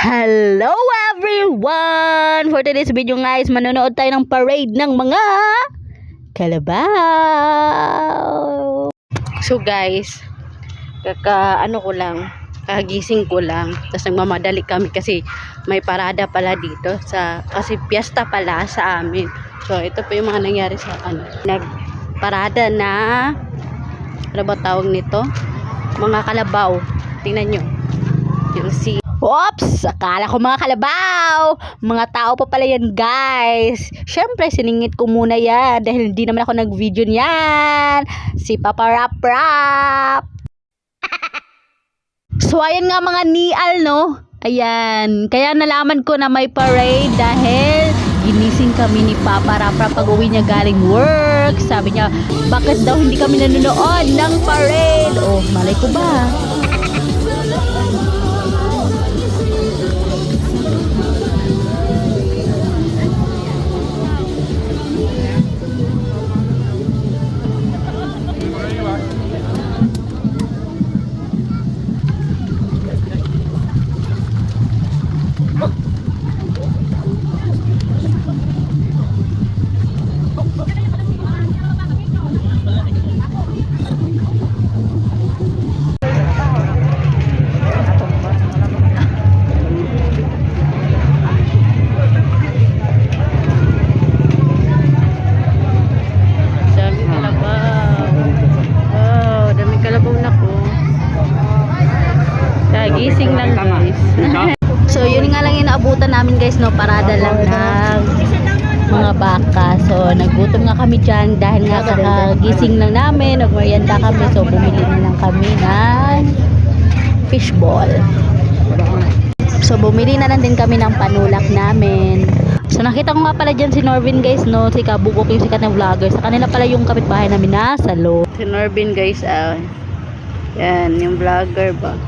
Hello everyone! For today's video guys, manonood tayo ng parade ng mga kalabaw. So guys, kagising ko lang. Tapos nagmamadali kami kasi may parada pala dito kasi piyesta pala sa amin. So ito pa yung mga nangyari sa nagparada na ano ba tawag nito? Mga kalabaw. Tingnan nyo. You'll see. Oops! Akala ko mga kalabaw! Mga tao pa pala yan guys. Syempre siningit ko muna yan dahil hindi naman ako nag-video niyan. Si Papa Rap Rap! So ayan nga mga nial no. Ayan. Kaya nalaman ko na may parade dahil ginising kami ni Papa Rap Rap pag uwi niya galing work. Sabi niya, bakit daw hindi kami nanonood ng parade? Oh, malay ko ba? Gising lang guys. So yun nga lang inaabutan namin guys no, parada lang ng mga baka. So naggutom nga kami dyan dahil nga kakagising lang namin, nagmerienda kami, so bumili na lang kami ng fishball. So bumili na lang din kami ng panulak namin. So nakita ko nga pala dyan si Norvin guys no, si Kabukok yung sikat na vlogger. Sa kanila pala yung kapitbahay namin na sa loob. Si Norvin guys, yan yung vlogger ba.